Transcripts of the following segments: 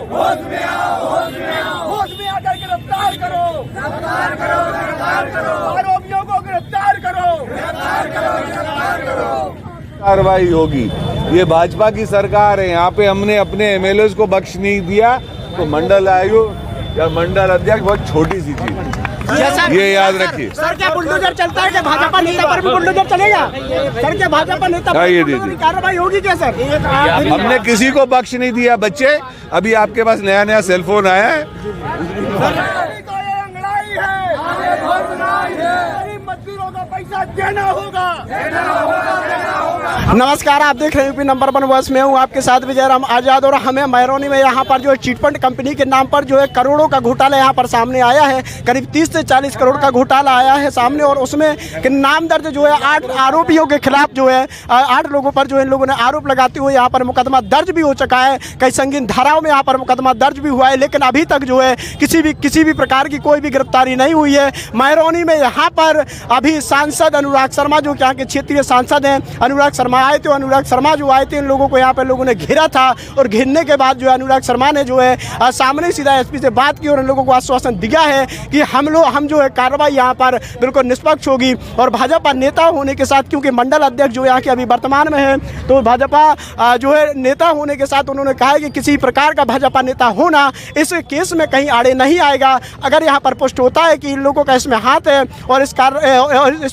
होश में आओ, होश में आओ, होश में आकर गिरफ्तार करो, गिरफ्तार करो, गिरफ्तार करो, आरोपियों को गिरफ्तार करो, गिरफ्तार करो, गिरफ्तार करो। कार्रवाई होगी। ये भाजपा की सरकार है, यहाँ पे हमने अपने एमएलए को बख्श नहीं दिया, तो मंडल आयोग या मंडल अध्यक्ष बहुत छोटी सी चीज, ये याद रखिए। सर क्या बुलडोजर चलता है कि भाजपा नेता पर भी बुलडोजर चलेगा? सर क्या भाजपा नेता पर कार्रवाई होगी क्या सर? हमने किसी को बख्श नहीं दिया। बच्चे, अभी आपके पास नया नया सेलफोन आया है, मजदूरों का पैसा देना होगा, देना होगा, देना होगा। नमस्कार, आप देख रहे हैं यूपी नंबर 1 वर्ष में हूँ आपके साथ विजय राम आजाद। और हमें मैरोनी में यहाँ पर जो है चिटफंड कंपनी के नाम पर जो है करोड़ों का घोटाला यहाँ पर सामने आया है। करीब 30 से 40 करोड़ का घोटाला आया है सामने, और उसमें नाम दर्ज जो है 8 आरोपियों के खिलाफ जो है 8 लोगों पर जो इन लोगों ने आरोप लगाते हुए यहाँ पर मुकदमा दर्ज भी हो चुका है। कई संगीन धाराओं में यहाँ पर मुकदमा दर्ज भी हुआ है, लेकिन अभी तक जो है किसी भी प्रकार की कोई भी गिरफ्तारी नहीं हुई है। मैरोनी में यहाँ पर अभी सांसद अनुराग शर्मा, जो यहाँ के क्षेत्रीय सांसद हैं, अनुराग शर्मा आए थे। अनुराग शर्मा जो आए थे, इन लोगों को यहाँ पर लोगों ने घेरा था, और घेरने के बाद जो है अनुराग शर्मा ने जो है सामने सीधा एसपी से बात की और इन लोगों को आश्वासन दिया है कि हम जो है कार्रवाई यहाँ पर बिल्कुल निष्पक्ष होगी। और भाजपा नेता होने के साथ, क्योंकि मंडल अध्यक्ष जो यहाँ के अभी वर्तमान में है, तो भाजपा जो है नेता होने के साथ उन्होंने कहा है कि किसी प्रकार का भाजपा नेता होना इस केस में कहीं आड़े नहीं आएगा। अगर यहाँ पर पुष्ट होता है कि इन लोगों का इसमें हाथ है और इस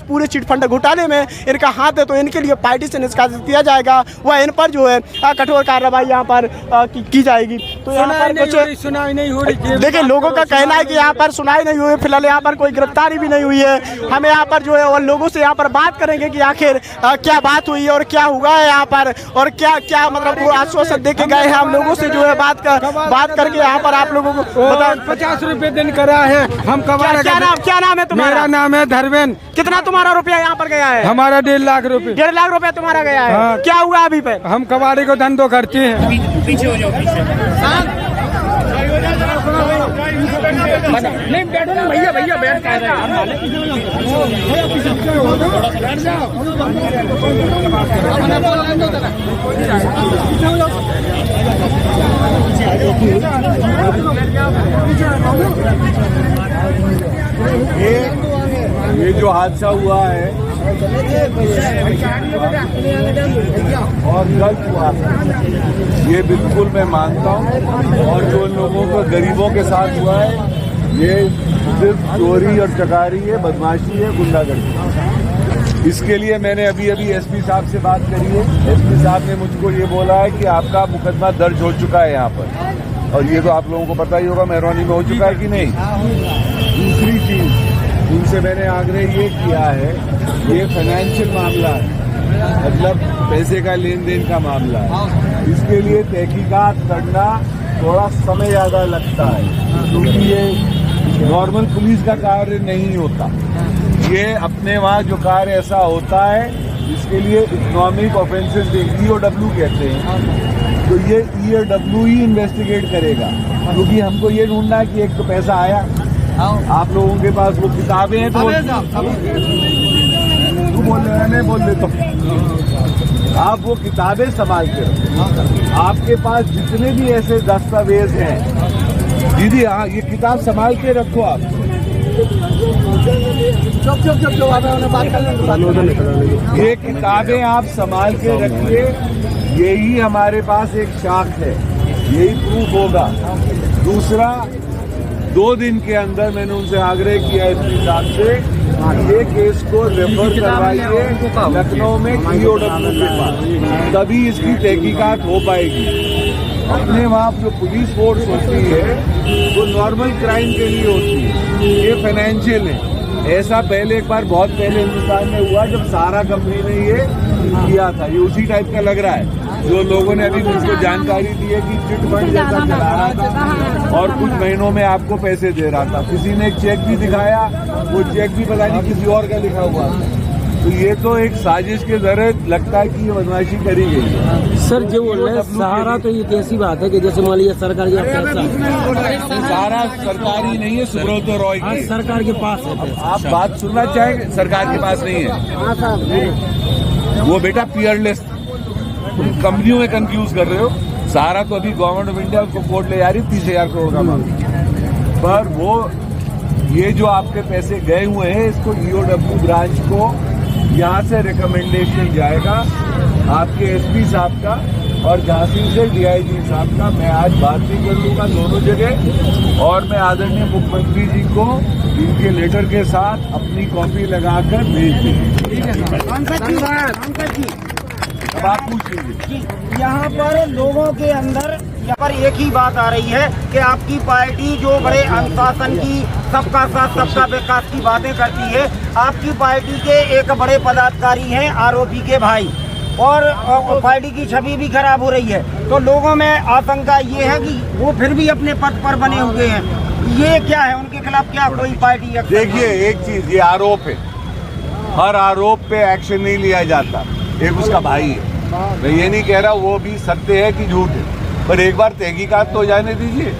पूरे चिटफंड घोटाले में इनका हाथ है, तो इनके लिए पार्टी से निष्कासित किया जाएगा, वह इन पर जो है कठोर कार्रवाई यहाँ पर की जाएगी। तो यहाँ पर कुछ सुनाई नहीं हो रही। देखिए, लोगों का कहना है कि यहाँ पर सुनाई नहीं हुई, फिलहाल यहाँ पर कोई गिरफ्तारी भी नहीं हुई है। हमें यहाँ पर जो है और लोगों से यहाँ पर बात करेंगे कि आखिर क्या बात हुई है और क्या हुआ है यहाँ पर, और क्या क्या मतलब वो आश्वासन दे के गए हैं। हम लोगों से जो है बात करके यहाँ पर आप लोगों को 50 रुपए दिन करा है। हम क्या नाम है तुम्हारा? मेरा नाम है धर्मेंद्र। कितना तुम्हारा रुपया यहाँ पर गया है? हमारा 1.5 लाख रुपए। 1.5 लाख रुपया तुम्हारा गया है। हाँ। क्या हुआ अभी पे? हम कबाड़ी को धंधो करते हैं। पीछे हो जाओ, पीछे। नहीं बैठो ना भैया, भैया बैठ कर ये जो हादसा हुआ है और गलत हुआ, ये बिल्कुल मैं मानता हूँ। और जो लोगों को गरीबों के साथ हुआ है, ये सिर्फ चोरी और चकारी है, बदमाशी है, गुंडागर्दी। इसके लिए मैंने अभी एसपी साहब से बात करी है। एसपी साहब ने मुझको ये बोला है कि आपका मुकदमा दर्ज हो चुका है यहाँ पर, और ये तो आप लोगों को पता ही होगा मैरोनी में हो चुका है कि नहीं। दूसरी चीज, उनसे मैंने आग्रह ये किया है, ये फाइनेंशियल मामला है, मतलब पैसे का लेन देन का मामला है। इसके लिए तहकीकात करना थोड़ा समय ज़्यादा लगता है, क्योंकि ये नॉर्मल पुलिस का कार्य नहीं होता। ये अपने वहाँ जो कार्य ऐसा होता है, इसके लिए इकोनॉमिक ऑफेंसेस EOW कहते हैं, तो ये EOW ही इन्वेस्टिगेट करेगा। क्योंकि हमको ये ढूंढना है कि एक तो पैसा आया, आप लोगों के पास वो किताबें हैं, तो बोल रहे तो आप वो किताबें संभाल के रखो। आपके पास जितने भी ऐसे दस्तावेज हैं, दीदी हाँ, ये किताब संभाल के रखो आप। ये किताबें आप संभाल के रखिए, यही हमारे पास एक साक्ष्य है, यही प्रूफ होगा। दूसरा, 2 दिन के अंदर मैंने उनसे आग्रह किया एसपी साहब से, ये केस को रेफर करवाइए लखनऊ में EOW के पास, तभी इसकी तहकीकात हो पाएगी। अपने वहाँ जो पुलिस फोर्स होती है वो नॉर्मल क्राइम के लिए होती है, ये फाइनेंशियल है। ऐसा पहले एक बार बहुत पहले हिंदुस्तान में हुआ, जब सारा कंपनी ने ये किया था। ये उसी टाइप का लग रहा है। जो लोगों ने अभी मुझको जानकारी दी है कि चिटफंड जैसा चला रहा था और कुछ महीनों में आपको पैसे दे रहा था। किसी ने एक चेक भी दिखाया, वो चेक भी पता नहीं किसी और का लिखा हुआ था। तो ये तो एक साजिश के जरिए लगता है कि ये बदमाशी करी गई है। सर जो बोल रहे हैं सहारा, तो ये कैसी बात है कि जैसे मान लीजिए सरकार के सहारा सरकारी नहीं है, सुब्रतो रॉय की सरकार के पास है। आप बात सुनना चाहेंगे? सरकार के पास नहीं है वो बेटा, पीयरलेस। तुम कंपनियों में कंफ्यूज कर रहे हो। सारा तो अभी गवर्नमेंट ऑफ इंडिया उसको कोर्ट ले जा रही 30,000 करोड़ का मामला, पर वो ये जो आपके पैसे गए हुए हैं इसको ईओडब्ल्यू ब्रांच को यहाँ से रिकमेंडेशन जाएगा आपके एसपी साहब का और झांसी से डीआईजी साहब का। मैं आज बात भी कर लूँगा दोनों जगह और मैं आदरणीय मुख्यमंत्री जी को इनके लेटर के साथ अपनी कॉपी लगाकर भेज देंगे। अब आप पूछ लीजिए। यहाँ पर लोगों के अंदर यहाँ पर एक ही बात आ रही है कि आपकी पार्टी जो बड़े अनुशासन की सबका साथ सबका विकास की बातें करती है, आपकी पार्टी के एक बड़े पदाधिकारी हैं आरोपी के भाई, और पार्टी की छवि भी खराब हो रही है। तो लोगों में आशंका ये है कि वो फिर भी अपने पद पर बने हुए हैं, ये क्या है, उनके खिलाफ क्या कोई पार्टी? देखिए एक चीज, ये आरोप है, हर आरोप पे एक्शन नहीं लिया जाता। एक उसका भाई है, मैं ये नहीं कह रहा वो भी सत्य है कि झूठ है, पर एक बार तहकीकात तो हो जाने दीजिए।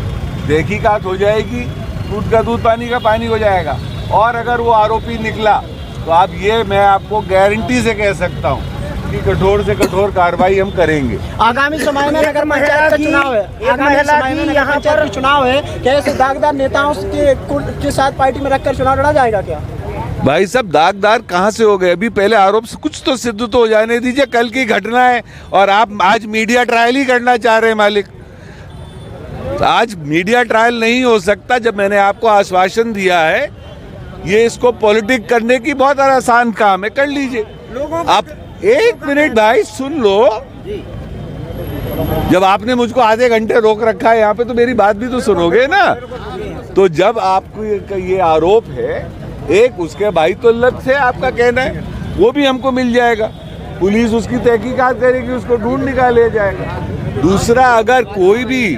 तहकीकात हो जाएगी, दूध का दूध पानी का पानी हो जाएगा। और अगर वो आरोपी निकला तो आप ये मैं आपको गारंटी से कह सकता हूँ कि कठोर से कठोर कार्रवाई हम करेंगे। आगामी समय में नगर पंचायत का चुनाव है, आगामी समय में नगर पंचायत का चुनाव है, क्या ऐसे दागदार नेताओं के साथ पार्टी में रखकर चुनाव लड़ा जाएगा क्या? भाई साहब दागदार कहाँ से हो गए? अभी पहले आरोप से कुछ तो सिद्ध तो हो जाने दीजिए। कल की घटना है और आप आज मीडिया ट्रायल ही करना चाह रहे हैं मालिक। आज मीडिया ट्रायल नहीं हो सकता जब मैंने आपको आश्वासन दिया है। ये इसको पॉलिटिक करने की बहुत आसान काम है, कर लीजिए। आप एक मिनट भाई सुन लो, जब आपने मुझको आधे घंटे रोक रखा है यहाँ पे तो मेरी बात भी तो सुनोगे ना। तो जब आपको ये आरोप है, एक उसके भाई तो अलग से आपका कहना है, वो भी हमको मिल जाएगा, पुलिस उसकी तहकीकात करेगी, उसको ढूंढ निकाला जाएगा। दूसरा, अगर कोई भी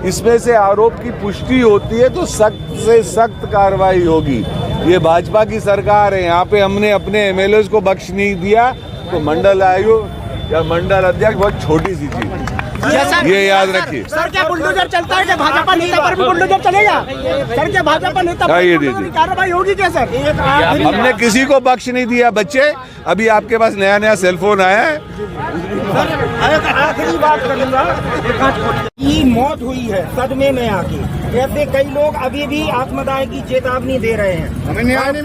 इसमें से आरोप की पुष्टि होती है तो सख्त से सख्त कार्रवाई होगी। ये भाजपा की सरकार है, यहाँ पे हमने अपने एमएलए को बख्श नहीं दिया। तो मंडल आयोग या मंडल अध्यक्ष बहुत छोटी सी चीज, ये याद रखिए। सर क्या बुलडोजर चलता है? क्या भाजपा नेता पर भी बुलडोजर चलेगा? सर क्या भाजपा नेता पर कार्रवाई होगी क्या सर? हमने किसी को बख्श नहीं दिया। बच्चे, अभी आपके पास नया नया सेलफोन आया है। आखिरी बात करूंगा, की मौत हुई है सदमे में आके, जैसे कई लोग अभी भी आत्मदाह की चेतावनी दे रहे हैं,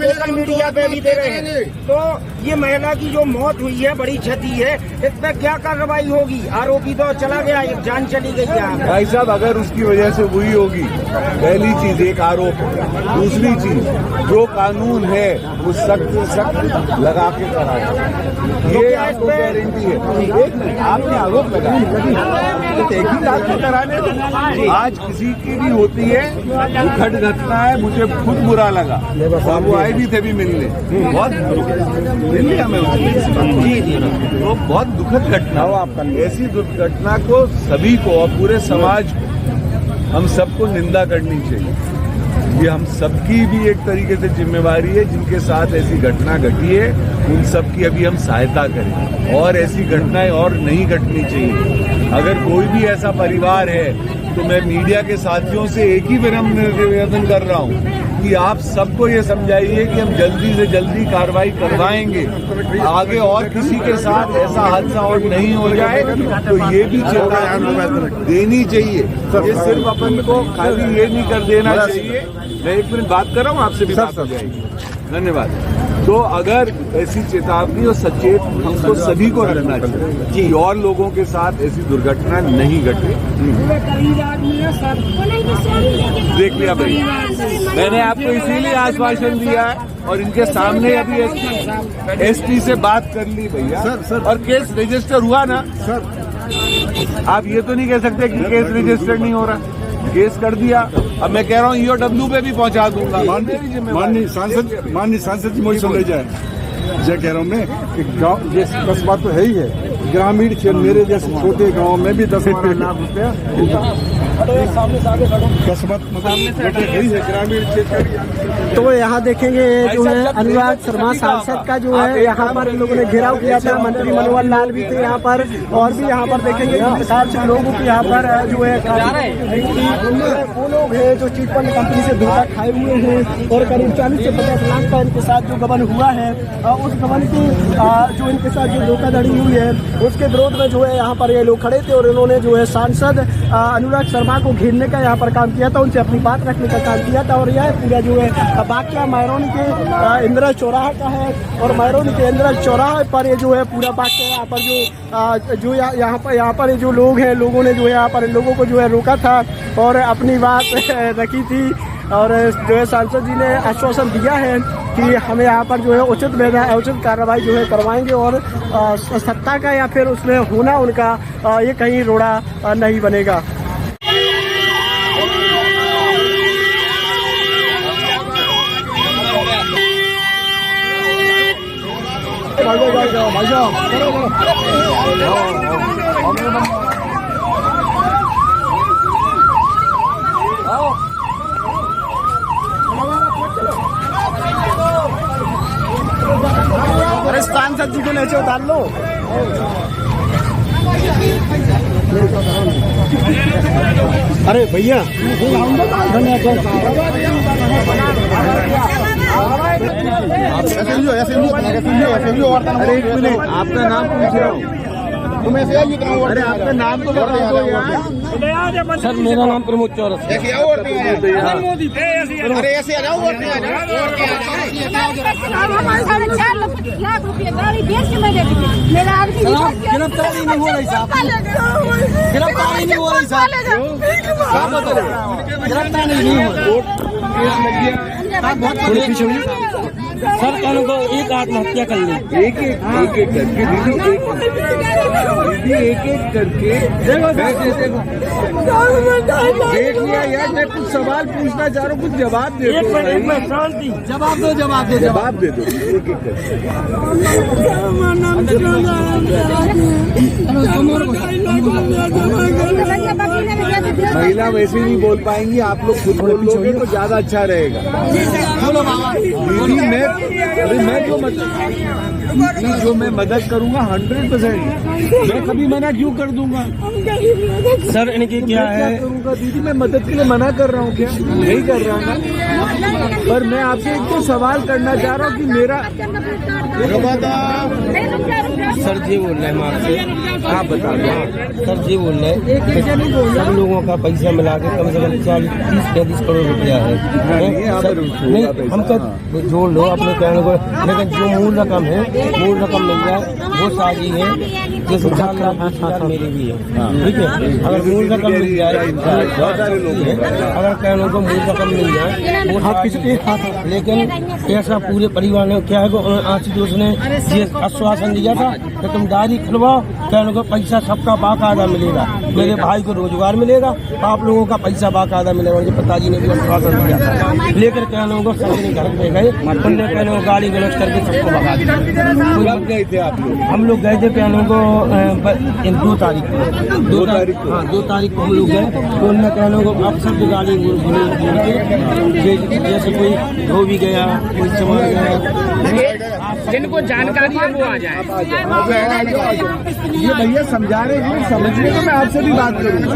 सोशल मीडिया पे भी दे रहे हैं। तो ये महिला की जो मौत हुई है बड़ी क्षति है, इस पर क्या कार्रवाई होगी? आरोपी तो चला गया, एक जान चली गई है। भाई साहब, अगर उसकी वजह से हुई होगी, पहली चीज एक आरोप है, दूसरी चीज जो कानून है वो सख्त से सख्त लगा के कराया, ये आपको गारंटी है। आपने आरोप लगाया कराने, आज किसी की भी होती है दुखद घटना है, मुझे खुद बुरा लगा। वो आए भी थे भी मिलने, बहुत मिल लिया मैं तो बहुत दुखद घटना हो आपका। ऐसी दुर्घटना को सभी को और पूरे समाज को, हम सबको निंदा करनी चाहिए। ये हम सबकी भी एक तरीके से जिम्मेवारी है। जिनके साथ ऐसी घटना घटी है उन सब की अभी हम सहायता करें और ऐसी घटनाएं और नहीं घटनी चाहिए। अगर कोई भी ऐसा परिवार है तो मैं मीडिया के साथियों से एक ही विनम्र निवेदन कर रहा हूं कि आप सबको ये समझाइए कि हम जल्दी से जल्दी कार्रवाई करवाएंगे, आगे और किसी के साथ ऐसा हादसा और नहीं हो जाए। तो ये भी चेतावनी देनी चाहिए। ये सिर्फ अपन को खाली ये नहीं कर देना चाहिए। मैं एक मिनट बात कर रहा हूँ, आपसे भी बात हो जाएगी। धन्यवाद। तो अगर ऐसी चेतावनी और सचेत हमको सभी को रखना चाहिए कि और लोगों के साथ ऐसी दुर्घटना नहीं घटे। देख लिया भाई, मैंने आपको इसीलिए आश्वासन दिया है और इनके सामने अभी एसपी से बात कर ली भैया। सर, और केस रजिस्टर हुआ ना सर? आप ये तो नहीं कह सकते कि केस रजिस्टर नहीं हो रहा। केस कर दिया, अब मैं कह रहा हूँ ईओडब्ल्यू पे भी पहुंचा दूंगा। माननीय सांसद जी मुझे समझ जाए, ये कह रहा हूँ मैं कि गाँव ये कस्बा तो है ही है, ग्रामीण क्षेत्र मेरे जैसे छोटे गाँव में भी 10-12 लाख रुपया कसमत मतलब खड़ी है ग्रामीण क्षेत्र। तो यहाँ देखेंगे जो है अनुराग शर्मा सांसद का जो है यहाँ पर इन लोगों ने घेराव किया था। मंत्री मनोहर लाल भी थे यहाँ पर, और भी यहाँ पर देखेंगे जिस हिसाब से लोगों की यहाँ पर जो है वो लोग हैं जो चिटफंड कंपनी से धोखा खाए हुए हैं, और करीब 40 से 50 लाख का इनके साथ जो गबन हुआ है, उस गबन की जो इनके साथ जो धोखाधड़ी हुई है उसके विरोध में जो है यहाँ पर ये लोग खड़े थे, और इन्होंने जो है सांसद अनुराग शर्मा को घेरने का यहाँ पर काम किया था, उनसे अपनी बात रखने का काम किया था। और यह पूरा जो है वाकया मैरोनी के इंदिरा चौराहा का है, और मैरोनी के इंदिरा चौराहे पर ये जो है पूरा वाकया यहाँ पर जो यहाँ पर जो लोग हैं, लोगों ने जो है यहाँ पर लोगों को जो है रोका था और अपनी बात रखी थी, और जो है सांसद जी ने आश्वासन दिया है कि हमें यहाँ पर जो है उचित कार्रवाई जो है करवाएंगे, और सत्ता का या फिर उसमें होना उनका ये कहीं रोड़ा नहीं बनेगा। अरे सांसद जी को नीचे उतार लो। अरे भैया अरे एक मिनट, आपका नाम पूछ रहा हूँ। अरे आपका नाम तो बता दो यार। सर मेरा नाम प्रमोद चौरस है। लाख रुपये गाड़ी बेच के मैं दे दी। मेरा आदमी गिरफ्तारी नहीं हो रही साहब, गिरफ्तारी नहीं हो रही साहब, गिरफ्तारी नहीं हो रही। सर कहने को एक आत्महत्या कर ली, एक करके दीदी एक करके देख लिया यार। मैं कुछ सवाल पूछना चाह रहा हूँ, कुछ जवाब दे दो। शांति जवाब दो जवाब दे दो एक करके। महिला वैसे नहीं बोल पाएंगी, आप लोग खुद बोलोगे तो ज्यादा अच्छा रहेगा। दीदी मैं मदद करूंगा 100%। मैं कभी मना क्यों कर दूंगा सर इनकी क्या है करूंगा दीदी, मैं मदद के लिए मना कर रहा हूँ क्या? नहीं कर रहा ना, पर मैं आपसे एक तो सवाल करना चाह रहा हूँ कि मेरा सर जी बोल रहे हैं आपसे, आप बता दो। सर जी बोल रहे हैं सब लोगों का पैसा मिला के कम से कम 40-30-35 करोड़ रुपया है। नहीं हम तो जोड़ लो अपने कहने को, लेकिन जो मूल रकम है, मूल रकम मिल जाए वो सारी है। जैसे 4 लाख मेरी भी है, ठीक है। अगर मूल रकम मिल जाए, अगर कहने को मूल रकम मिल जाए वो लेकिन ऐसा पूरे परिवार ने क्या है, आशुतोष ने ये आश्वासन दिया था कि तुम डायरी खुलवाओ, कहने को पैसा सबका बाकायदा मिलेगा, मेरे भाई को रोजगार मिलेगा, आप लोगों का पैसा बाकायदा मिलेगा। उनके पिताजी ने भी आश्वासन दिया था, लेकर कहने को सबने घर पे गए, उनने कहने को गाली गलौज करके सबको भगा दिया। गए थे आप लोग? हम लोग गए थे कहने को 2 तारीख को, 2 तारीख को, हाँ 2 तारीख को हम लोग गए, तो उनने कहने को आप सब गाली जैसे कोई धो भी गया, कोई चमक गया, जिनको जानकारी है वो आ जाए। ये भैया समझा रहे हैं, समझिए तो मैं आपसे भी बात करूँगा।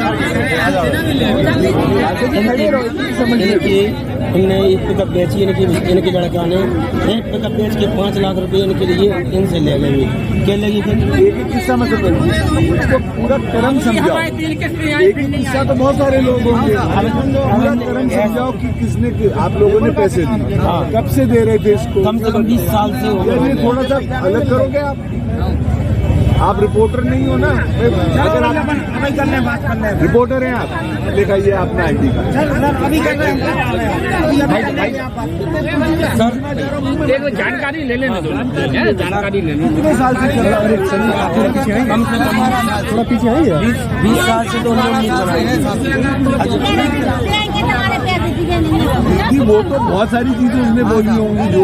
इनने एक पिकअप बेची, इनके लड़का ने एक पिकअप बेच के 5 लाख रुपए इनके लिए इनसे ले गए। क्या लगी फिर एक किस्सा मतलब उसको पूरा क्रम समझाओ। एक ही किस्सा तो बहुत सारे लोग होंगे, पूरा क्रम समझाओ कि किसने, आप लोगों ने पैसे दिए, कब से दे रहे थे इसको? कम से कम 20 साल से हो गए। थोड़ा सा अलग करोगे आप रिपोर्टर नहीं हो ना, अगर आप रिपोर्टर हैं आप दिखाइए अपना ID कार्ड। सर जानकारी ले लेना, जानकारी ले लेना। कितने साल से चल रहा है? कम से कम थोड़ा पीछे है 20 साल से तो हम लोग नहीं कि वो तो बहुत सारी चीजें उसने बोली होंगी जो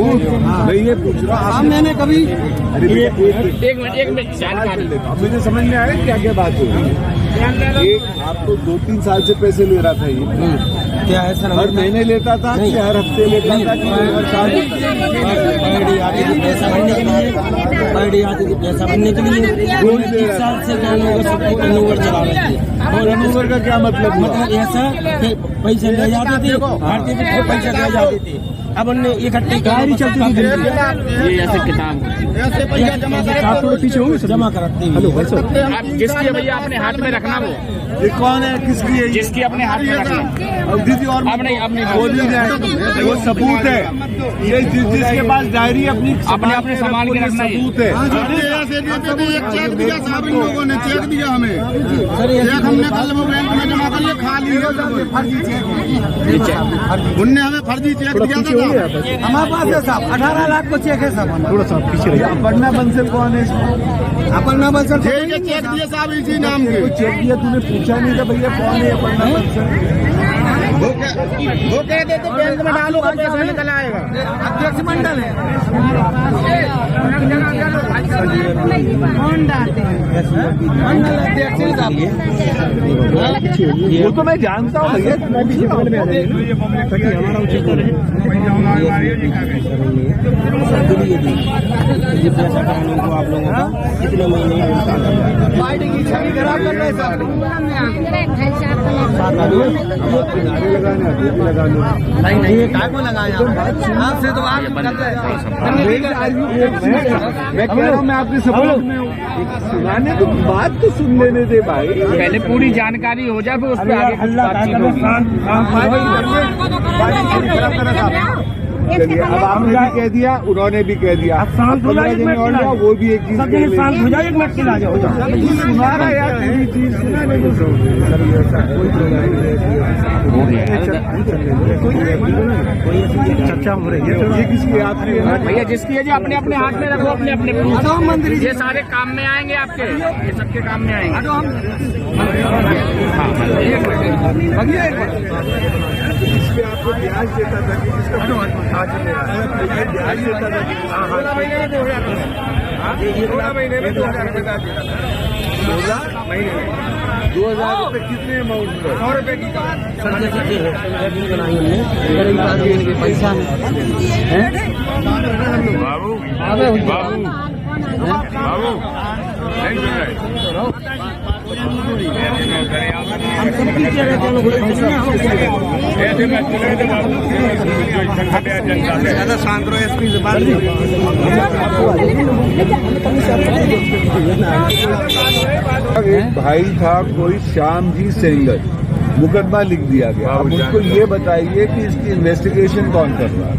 मैं ये पूछ रहा हूँ। मैंने कभी एक मिनट जानकारी, मुझे समझ में आया क्या क्या बात हो रही है। एक आपको 2-3 साल से पैसे ले रहा था ये, क्या है सर? हर महीने लेता था कि हर हफ्ते लेता था कि हर साल लेता था? बर्डी आती थी पैसा भरने के लिए, बर्डी आती थी पैसा भरने के लिए। 1 साल से टर्नओवर चला रहे थे। और टर्नओवर का क्या मतलब हुआ? मतलब ऐसा कि पैसे ले जाते थे, भरते थे, फिर पैसे ले जाते थे। अब उनने इकट्ठे गाड़ी चलती थी, ये ऐसे किताब ऐसे पैसा जमा कराते हैं। आप जिसकी भैया अपने हाथ में रखना, वो ये कौन है, किसकी है? जिसकी अपने हाथ में रखना। दीदी और अपने बोली जाए वो सबूत है, ये जिसके पास डायरी अपनी अपने सामान के रखना सबूत है। एक चेक दिया साहब, इन लोगों ने चेक दिया हमें, चेक हमने कल वो बैंक में जमा कर लिया, खा लिया फर्जी चेक, उनने हमें फर्जी चेक दिया था। हमारे पास है साहब 18 लाख को चेक है साहब। थोड़ा सा पीछे रहिए। अपना बंसल कौन है? अपना बंसल चेक दिए साहब इसी नाम के। चेक दिया, तूने पूछा नहीं था भैया कौन है अपना बंसल? वो कहते थे बैंक में डालो का पैसा निकल आएगा। अध्यक्ष मंडल है, मंडल अध्यक्ष वो तो मैं जानता हूँ भैया, ये पैसा कराने को आप लोगों का कितने महीने पार्टी की छवि खराब कर रहे हैं नहीं ये काय को लगाया आपसे तो आप मैं कह रहा हूँ, मैं आपके सपोर्ट में हूँ। सुनाने तो बात तो सुन लेने दे भाई, पहले पूरी जानकारी हो जाए, फिर उस पर आगे कुछ बातचीत होगी। चलिए, अब आपने भी कह दिया, उन्होंने भी कह दिया, 15 दिन और जाओ, वो भी एक चीज हो जाए, एक मिनट के ला जाओ। सुना रहा यार, पूरी चीज चर्चा हो रही है। ये किसकी? आपकी है भैया जिसकी है, जो अपने अपने हाथ में रखो, अपने अपने मंदिर, ये सारे काम में आएंगे आपके, ये सबके काम में आएंगे। इस पे आपको ब्याज देता था कि जिसका आज ब्याज देता था कि 16 महीने में 2000 महीने में 2000 रुपये ब्याज देता था। 16 महीने में 2000 रुपये कितने अमाउंट में? 100 रुपये की पैसा बाबू बाबू बाबू शांत रहो, एसपी से बात एक भाई था कोई श्याम जी सेंगर, मुकदमा लिख दिया गया। अब मुझको ये बताइए कि इसकी इन्वेस्टिगेशन कौन कर रहा है?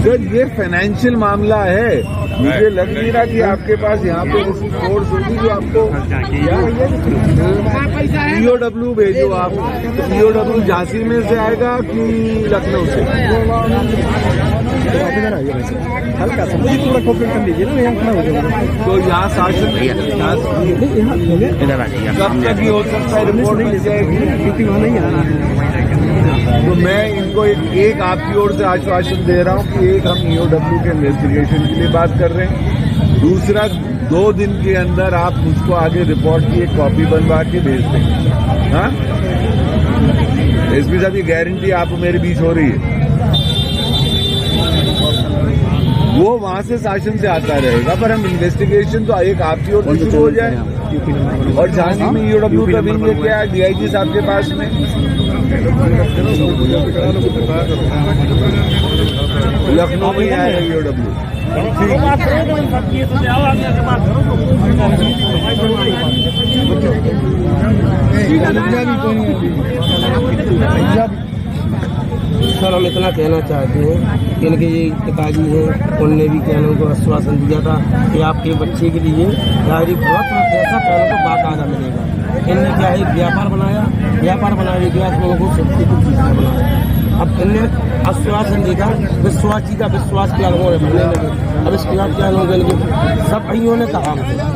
सर ये फाइनेंशियल मामला है, मुझे लग नहीं रहा कि आपके पास यहाँ पे किसी फोर्स होगी जो आपको EOW भेजो। आप EOW झांसी में से आएगा कि लखनऊ से? हल्का सा थोड़ा कोऑपरेट कर लीजिए ना, यहाँ खड़ा हो जाएगा। तो यहाँ शासन कब तक ही हो सकता है, रिपोर्ट मिल जाएगी क्योंकि वहाँ नहीं आ रहा है। तो मैं इनको एक आपकी ओर से आश्वासन दे रहा हूँ कि एक हम EOW के इन्वेस्टिगेशन के लिए बात कर रहे हैं, दूसरा 2 दिन के अंदर आप मुझको आगे रिपोर्ट की एक कॉपी बनवा के भेज देंगे। हाँ एसपी साहब, ये गारंटी आप मेरे बीच हो रही है, वो वहां से शासन से आता रहेगा, पर हम इन्वेस्टिगेशन तो एक आपकी ओर से शुरू हो जाए। और झांसी में EOW का विंग है क्या? DIG साहब के पास में लखनऊ में आया है EOW। सर हम इतना कहना चाहते हैं कि इनके ये पिताजी हैं, उनने भी कहने को आश्वासन दिया था कि आपके बच्चे के लिए डायरी बहुत पैसा कहने को बाकायदा मिलेगा। इनने क्या है व्यापार बनाया, व्यापार बनाने के बाद लोगों को सेफ्टी की चीज़ें बनाया। अब इनने आश्वासन देगा, विश्वास जी का विश्वास किया भरने लगे। अब इसके बाद क्या लोग सब भाइयों ने कहा,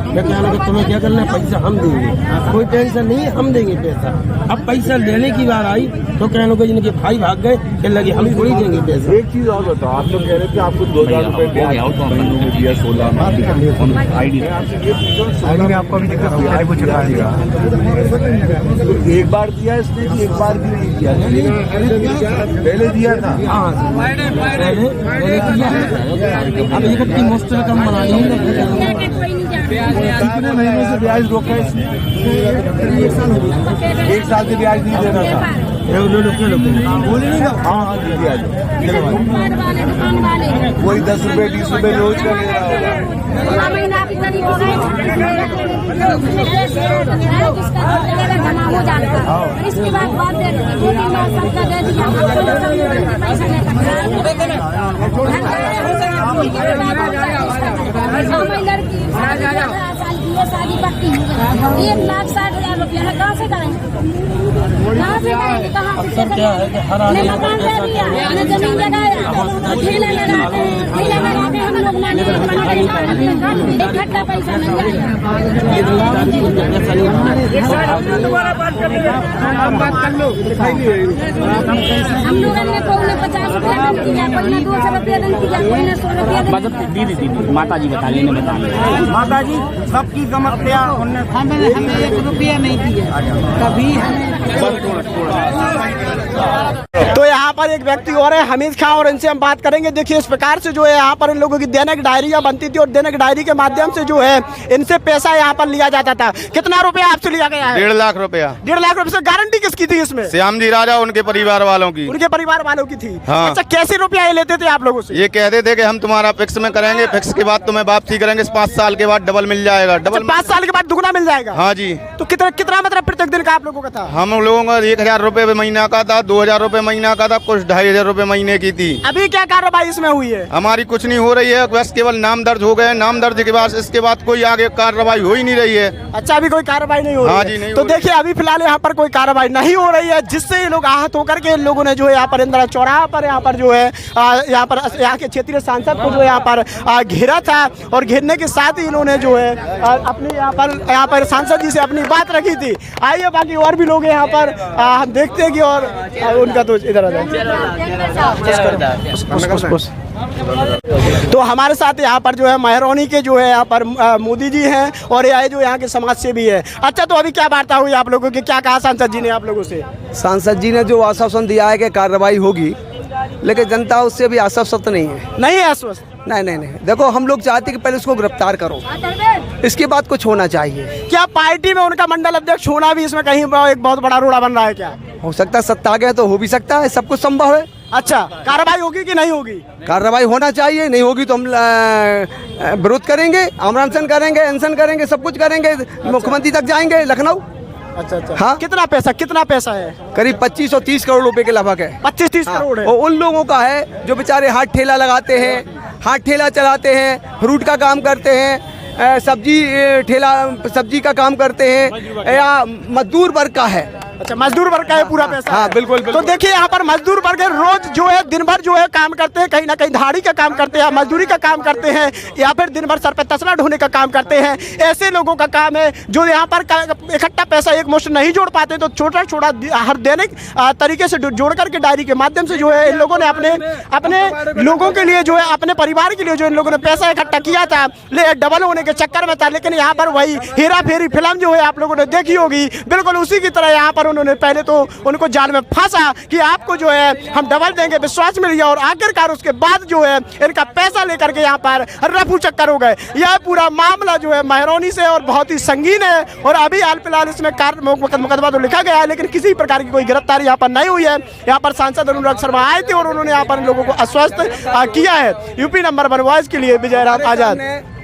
मैं क्या लगे तुम्हें क्या करना है, पैसा हम देंगे, कोई टेंशन नहीं है, हम देंगे पैसा। अब पैसा लेने की बार आई तो कहने को जिनके भाई भाग गए, कहने लगे हम थोड़ी देंगे पैसा। एक चीज और बताओ, आप लोग कह रहे थे आपको 2000 रुपए महीनों में दिया, 16 में आईडी में आपको अभी दिक्कत हो गया, एक बार दिया इसने, एक बार भी नहीं दिया, पहले दिया था। पहले दिया है। अब इकट्ठी मुश्किल कम बनाई है। कितने महीने से ब्याज रोका है इसने? 1 साल से ब्याज नहीं देना था। वही 10 रुपए 20 रुपए रोज का ले रहा होगा। इसके बाद लड़की शादी पक्की 1,60,000 रुपया है, कहाँ से करेंगे, कहाँ से करेंगे, कहाँ से मकान दे दिया, हमने जमीन लगाया, ठेले लगाते हम लोग इकट्ठा पैसा मिल जाएगा। हम लोगों ने कोई ने 50 रुपया दन किया, कोई ने 200 रुपया दन किया, कोई ने 100 रुपया दन किया। दीदी माता जी बता लेने माता जी सबकी समस्या हमें 1 रुपया नहीं दिया कभी। तो यहाँ पर एक व्यक्ति और है हमीद खां, और इनसे हम बात करेंगे। देखिए इस प्रकार से जो है यहाँ पर इन लोगों की दैनिक डायरियाँ बनती थी और दैनिक डायरी के माध्यम से जो है इनसे पैसा यहाँ पर लिया जाता था। कितना रुपया आपसे लिया गया है? 1.5 लाख रुपया। 1.5 लाख रुपये से गारंटी किसकी थी इसमें? श्याम जी राजा उनके परिवार वालों की। उनके परिवार वालों की थी। हाँ। अच्छा, कैसे रुपया ये लेते थे आप लोगों से? ये कहते थे कि हम तुम्हारा फिक्स में करेंगे, फिक्स के बाद तुम्हें वापसी करेंगे, 5 साल के बाद डबल मिल जाएगा। डबल 5 साल के बाद दुगना मिल जाएगा? हाँ जी। तो कितना मतलब प्रत्येक दिन का आप लोगों का था? हम लोगों का 1,000 रुपए महीना का था, 2,000 रुपए महीना का था, कुछ 2,500 रुपए महीने की थी। अभी क्या कार्रवाई इसमें हुई है? हमारी कुछ नहीं हो रही है, बस केवल नाम दर्ज हो गए। नाम दर्ज के बाद इसके बाद कोई आगे कार्रवाई हो ही नहीं रही है। अच्छा, अभी कोई कार्रवाई नहीं हो रही हाँ है? जी, नहीं तो हो रही देखिए अभी फिलहाल यहाँ पर कोई कार्रवाई नहीं हो रही है, जिससे ये लोग आहत होकर के इन लोगों ने जो है यहाँ पर इंदिरा चौराहा पर यहाँ पर जो है यहाँ के क्षेत्रीय सांसद को जो है यहाँ पर घेरा था, और घेरने के साथ ही इन्होंने जो है अपनी यहाँ पर सांसद जी से अपनी बात रखी थी। आइए बाकी और भी लोग यहाँ पर हम देखते हैं कि और उनका तो इधर आ तो हमारे साथ यहाँ पर जो है महरौनी के जो है यहाँ पर मोदी जी हैं, और ये जो यहाँ के समाज सेवी है। अच्छा, तो अभी क्या वार्ता हुई आप लोगों की, क्या कहा सांसद जी ने आप लोगों से? सांसद जी ने जो आश्वासन दिया है कि कार्रवाई होगी, लेकिन जनता उससे भी आश्वस्त नहीं है। नहीं है आश्वस्त? नहीं। देखो, हम लोग चाहते कि पहले उसको गिरफ्तार करो, इसके बाद कुछ होना चाहिए। क्या पार्टी में उनका मंडल अध्यक्ष होना भी इसमें कहीं एक बहुत बड़ा रोड़ा बन रहा है? क्या हो सकता है, सत्ता आ गया तो हो भी सकता है, सब कुछ संभव है। अच्छा, कार्रवाई होगी कि नहीं होगी? कार्रवाई होना चाहिए, नहीं होगी तो हम विरोध करेंगे, आमरण करेंगे, अनशन करेंगे, सब कुछ करेंगे, मुख्यमंत्री तक जाएंगे, लखनऊ। अच्छा। हाँ, कितना पैसा है? करीब 25 और 30 करोड़ रुपए के लगभग है। 25-30 करोड़ है। और उन लोगों का है जो बेचारे हाथ ठेला लगाते हैं, हाथ ठेला चलाते हैं, फ्रूट का काम करते हैं, सब्जी का काम करते हैं, या मजदूर वर्ग का है। अच्छा, मजदूर वर्ग का है पूरा पैसा? हाँ, बिल्कुल। तो देखिए यहाँ पर मजदूर वर्ग रोज जो है दिन भर जो है काम करते हैं, कहीं ना कहीं दिहाड़ी का काम करते हैं, मजदूरी का काम करते हैं, या फिर दिन भर सर पे तसला ढोने का काम करते हैं। ऐसे लोगों का काम है जो यहाँ पर इकट्ठा पैसा एक मुश्त नहीं जोड़ पाते, तो छोटा हर दैनिक तरीके से जोड़ करके डायरी के माध्यम से जो है इन लोगों ने अपने लोगों के लिए जो है, अपने परिवार के लिए जो इन लोगों ने पैसा इकट्ठा किया था, डबल होने के चक्कर में था। लेकिन यहाँ पर वही हेरा फेरी फिल्म जो है आप लोगों ने देखी होगी, बिल्कुल उसी की तरह यहाँ पर उन्होंने पहले तो उनको जाल में फंसा कि आपको जो है हम डबल देंगे, विश्वास मिल गया, और आखिरकार उसके बाद जो है इनका पैसा लेकर के यहाँ पर रफू चक्कर हो गए। यह पूरा मामला जो है महरौनी से और बहुत ही संगीन है, और अभी हाल फिलहाल इसमें मुकदमा तो लिखा गया है, लेकिन किसी प्रकार की कोई गिरफ्तारी यहाँ पर नहीं हुई है। यहाँ पर सांसद अनुराग शर्मा आए थे और उन्होंने यहाँ पर लोगों को आश्वस्त किया है। यूपी नंबर 1 वॉइस के लिए विजय राम आजाद।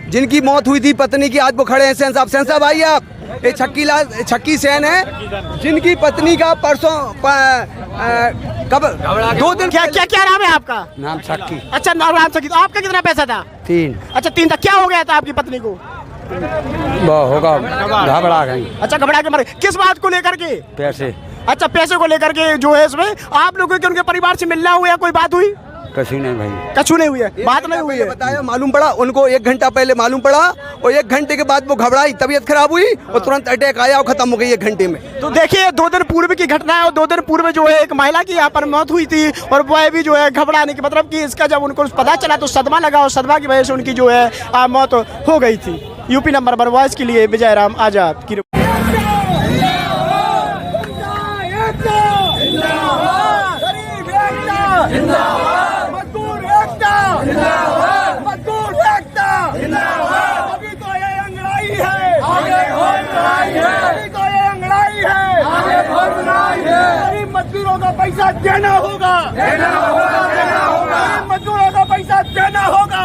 जिनकी मौत हुई थी पत्नी की, आज वो खड़े हैं सेन साहब आइए आप। ये छक्की सेन है, जिनकी पत्नी का परसों कब 2 दिन। क्या नाम है आपका? नाम छक्की। अच्छा, नाम छक्की। तो आपका कितना पैसा था? 3। अच्छा, 3 था। क्या हो गया था आपकी पत्नी को? वो होगा घबरा गई। अच्छा, घबरा के मरे। किस बात को लेकर के? अच्छा, पैसे को लेकर के जो है इसमें आप लोगों के उनके परिवार से मिलना हुआ या कोई बात हुई? कछु नहीं भाई, कछु नहीं हुई है, बात नहीं हुई है। बताया, मालूम पड़ा उनको 1 घंटा पहले मालूम पड़ा और 1 घंटे के बाद वो घबराई, तबीयत खराब हुई और तुरंत अटैक आया और खत्म हो गई 1 घंटे में। तो देखिए 2 दिन पूर्व की घटना है और 2 दिन पूर्व जो है एक महिला की यहाँ पर मौत हुई थी और वह भी जो है घबराने की मतलब कि इसका जब उनको पता चला तो सदमा लगा और सदमा की वजह से उनकी जो है मौत हो गई थी। यूपी नंबर 1 वॉइस के लिए विजय राम आजाद की मजदूरों का पैसा देना होगा, मजदूरों का पैसा देना होगा।